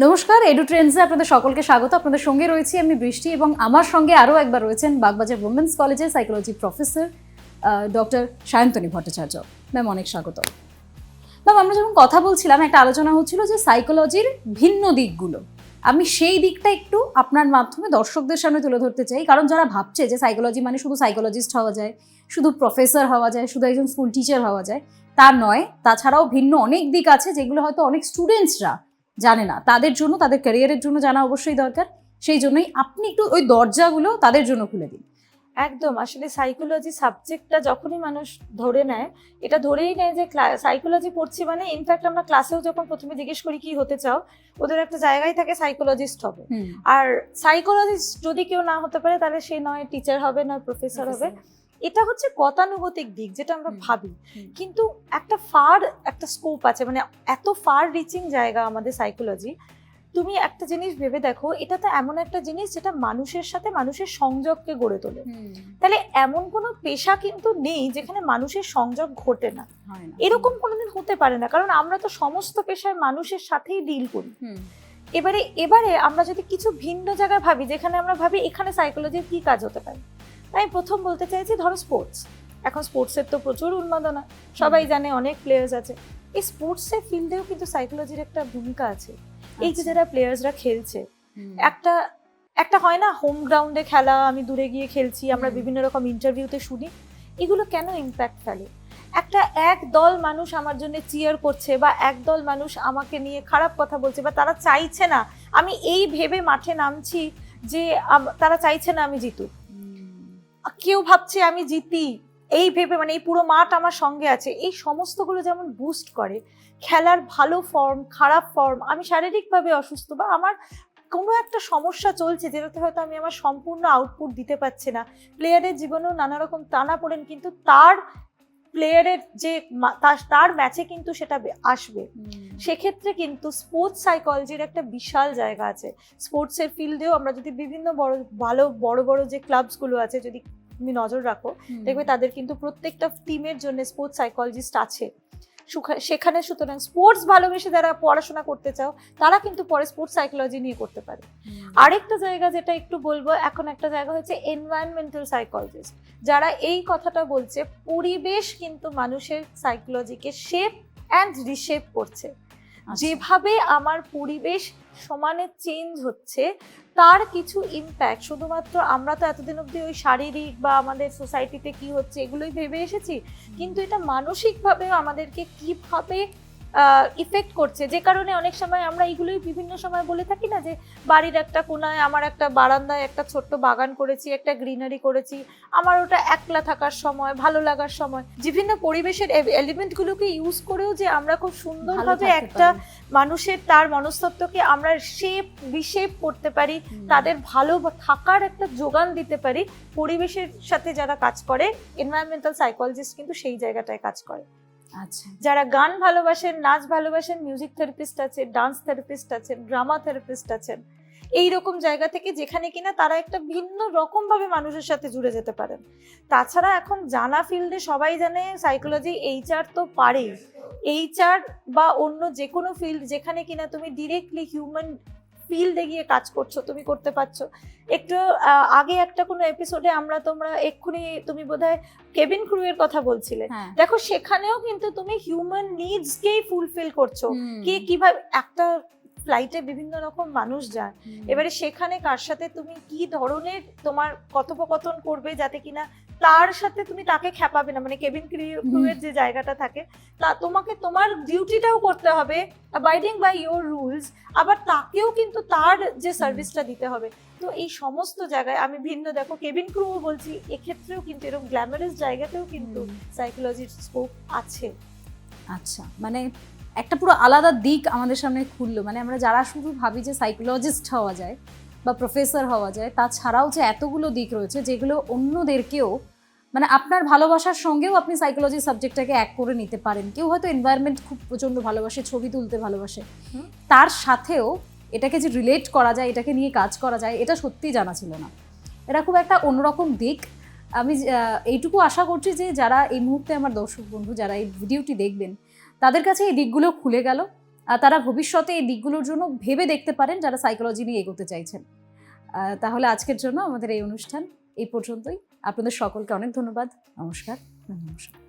নমস্কার, এডু ট্রেন্ডসে আপনাদের সকলকে স্বাগত। আপনাদের সঙ্গে রয়েছি আমি বৃষ্টি এবং আমার সঙ্গে আরও একবার রয়েছেন বাগবাজার উইমেন্স কলেজের psychology professor doctor Sayantani Bhattacharya. Ma'am, অনেক স্বাগত। ম্যাম, আমরা যখন কথা বলছিলাম একটা আলোচনা হচ্ছিল যে সাইকোলজির ভিন্ন দিকগুলো, আমি সেই দিকটা একটু আপনার মাধ্যমে দর্শকদের সামনে তুলে ধরতে চাই। কারণ যারা ভাবছে যে সাইকোলজি মানে শুধু সাইকোলজিস্ট হওয়া যায়, শুধু প্রফেসর হওয়া যায়, শুধু একজন স্কুল টিচার হওয়া যায়, তা নয়। তাছাড়াও ভিন্ন অনেক দিক আছে যেগুলো হয়তো অনেক স্টুডেন্টসরা জানে না। তাদের জন্য, তাদের ক্যারিয়ারের জন্য জানা অবশ্যই দরকার। সেই জন্যই আপনি একটু ওই দরজাগুলো তাদের জন্য খুলে দিন। একদম, আসলে সাইকোলজি সাবজেক্টটা যখনই মানুষ ধরে নেয়, এটা ধরেই নেয় যে সাইকোলজি পড়ছি মানে, ইনফ্যাক্ট আমরা ক্লাসেও যখন প্রথমে জিজ্ঞেস করি কি হতে চাও, ওদের একটা জায়গায় থাকে সাইকোলজিস্ট হবে। আর সাইকোলজিস্ট যদি কেউ না হতে পারে তাহলে সে নয় টিচার হবে, নয় প্রফেসর হবে। এটা হচ্ছে গতানুগতিক দিক যেটা আমরা ভাবি, কিন্তু একটা স্কোপ আছে, মানে এত ফার রিচিং জায়গা আমাদের সাইকোলজি। তুমি একটা জিনিস ভেবে দেখো, এটা তো এমন একটা জিনিস যেটা মানুষের সাথে মানুষের সংযোগকে গড়ে তোলে। তাহলে এমন কোনো পেশা কিন্তু নেই যেখানে মানুষের সংযোগ ঘটে না, এরকম কোনোদিন হতে পারে না, কারণ আমরা তো সমস্ত পেশায় মানুষের সাথেই ডিল করি। এবারে আমরা যদি কিছু ভিন্ন জায়গায় ভাবি, যেখানে আমরা ভাবি এখানে সাইকোলজির কি কাজ হতে পারে, তাই প্রথম বলতে চাইছি ধরো স্পোর্টস। এখন স্পোর্টসের তো প্রচুর উন্মাদনা, সবাই জানে, অনেক প্লেয়ার্স আছে। এই স্পোর্টসের ফিল্ডেও কিন্তু সাইকোলজির একটা ভূমিকা আছে। এই যে যারা প্লেয়ার্সরা খেলছে, একটা হয় না হোম গ্রাউন্ডে খেলা, আমি দূরে গিয়ে খেলছি, আমরা বিভিন্ন রকম ইন্টারভিউতে শুনি, এগুলো কেন ইম্প্যাক্ট ফেলে? এক দল মানুষ আমার জন্য চিয়ার করছে, বা এক দল মানুষ আমাকে নিয়ে খারাপ কথা বলছে, বা তারা চাইছে না আমি এই ভেবে মাঠে নামছি যে তারা চাইছে না আমি জিতুক, কেউ ভাবছে আমি জিতি এই ভেবে, মানে এই পুরো মাঠ আমার সঙ্গে আছে। এই সমস্তগুলো যেমন বুস্ট করে খেলার ভালো ফর্ম, খারাপ ফর্ম, আমি শারীরিকভাবে অসুস্থ বা আমার কোনো একটা সমস্যা চলছে যেটাতে হয়তো আমি আমার সম্পূর্ণ আউটপুট দিতে পারছি না। প্লেয়ারের জীবনেও নানা রকম টানা পড়েন, কিন্তু তার প্লেয়ারের যে তার ম্যাচে কিন্তু সেটা আসবে। সেক্ষেত্রে কিন্তু স্পোর্টস সাইকোলজির একটা বিশাল জায়গা আছে। স্পোর্টসের ফিল্ডেও আমরা যদি বিভিন্ন বড় বড় যে ক্লাবসগুলো আছে, যদি তুমি নজর রাখো, দেখবে তাদের কিন্তু প্রত্যেকটা টিমের জন্য স্পোর্টস সাইকোলজিস্ট আছে সেখানে। সুতরাং স্পোর্টস ভালোবেসে যারা পড়াশোনা করতে চাও, তারা কিন্তু পরে স্পোর্টস সাইকোলজি নিয়ে করতে পারে। আরেকটা জায়গা যেটা একটু বলবো, এখন একটা জায়গা হচ্ছে এনভায়রনমেন্টাল সাইকোলজিস্ট, যারা এই কথাটা বলছে পরিবেশ কিন্তু মানুষের সাইকোলজিকে শেপ অ্যান্ড রিশেপ করছে। যেভাবে আমার পরিবেশ সমানে চেঞ্জ হচ্ছে, তার কিছু ইম্প্যাক্ট শুধুমাত্র আমরা তো এতদিন অব্দি ওই শারীরিক বা আমাদের সোসাইটিতে কি হচ্ছে এগুলোই ভেবে এসেছি, কিন্তু এটা মানসিকভাবেও আমাদেরকে কিভাবে ইফেক্ট করছে। যে কারণে অনেক সময় আমরা এগুলোই বিভিন্ন সময় বলে থাকি না, যে বাড়ির একটা কোনায় আমার একটা বারান্দায় একটা ছোট্ট বাগান করেছি, একটা গ্রিনারি করেছি, আমার ওটা একলা থাকার সময়, ভালো লাগার সময়, বিভিন্ন পরিবেশের এলিমেন্টগুলোকে ইউজ করেও যে আমরা খুব সুন্দরভাবে একটা মানুষের তার মনস্তত্ত্বকে আমরা রিশেপ করতে পারি, তাদের ভালো থাকার একটা যোগান দিতে পারি। পরিবেশের সাথে যারা কাজ করে, এনভায়রনমেন্টাল সাইকোলজিস্ট কিন্তু সেই জায়গাটায় কাজ করে। আচ্ছা, যারা গান ভালোবাসেন, নাচ ভালোবাসেন, মিউজিক থেরাপিস্ট আছে, ডান্স থেরাপিস্ট আছেন, ড্রামা থেরাপিস্ট আছেন, এইরকম জায়গা থেকে যেখানে কিনা তারা একটা ভিন্ন রকম ভাবে মানুষের সাথে জুড়ে যেতে পারেন। তাছাড়া এখন জানা ফিল্ডে সবাই জানে সাইকোলজি এইচআর তো পারেই, এইচআর বা অন্য যে কোনো ফিল্ড যেখানে কিনা তুমি ডিরেক্টলি হিউম্যান ফিল্ডে গিয়ে কাজ করছো, তুমি করতে পারছো। একটু আগে একটা কোনো এপিসোডে তোমরা এক্ষুনি তুমি বোধহয় কেবিন ক্রু এর কথা বলছিলে, দেখো সেখানেও কিন্তু তুমি হিউম্যান নিডসকেই ফুলফিল করছো। কিভাবে একটা ফ্লাইটে বিভিন্ন রকম মানুষ যায়, এবারে সেখানে কার সাথে তুমি কি ধরনের তোমার কথোপকথন করবে যাতে কিনা তার সাথে তুমি তাকে খেপাবে না, মানে কেবিন ক্রু এর যে জায়গাটা থাকে, তা তোমাকে তোমার ডিউটিটাও করতে হবে অ্যাবাইডিং বাই ইওর রুলস, আবার তাকেও কিন্তু তার যে সার্ভিসটা দিতে হবে। তো এই সমস্ত জায়গায় আমি ভিন্ন, দেখো কেবিন ক্রুও বলছি, এক্ষেত্রেও কিন্তু এরকম গ্ল্যামারাস জায়গাতেও কিন্তু সাইকোলজির স্কোপ আছে। আচ্ছা, মানে একটা পুরো আলাদা দিক আমাদের সামনে খুললো। মানে আমরা যারা শুধু ভাবি যে সাইকোলজিস্ট হওয়া যায় বা প্রফেসর হওয়া যায়, তাছাড়াও যে এতগুলো দিক রয়েছে যেগুলো অন্যদেরকেও, মানে আপনার ভালোবাসার সঙ্গেও আপনি সাইকোলজি সাবজেক্টটাকে এক করে নিতে পারেন। কেউ হয়তো এনভায়রনমেন্ট খুব প্রচণ্ড ভালোবাসে, ছবি তুলতে ভালোবাসে, তার সাথেও এটাকে যে রিলেট করা যায়, এটাকে নিয়ে কাজ করা যায়, এটা সত্যিই জানা ছিল না। এটা খুব একটা অন্যরকম দিক। আমি এইটুকু আশা করছি যে যারা এই মুহূর্তে আমার দর্শক বন্ধু যারা এই ভিডিওটি দেখবেন, তাদের কাছে এই দিকগুলো খুলে গেল তারা ভবিষ্যতে এই দিকগুলোর জন্য ভেবে দেখতে পারেন যারা সাইকোলজি নিয়ে এগোতে চাইছেন। তাহলে আজকের জন্য আমাদের এই অনুষ্ঠান এই পর্যন্তই। আপনাদের সকলকে অনেক ধন্যবাদ। নমস্কার। নমস্কার।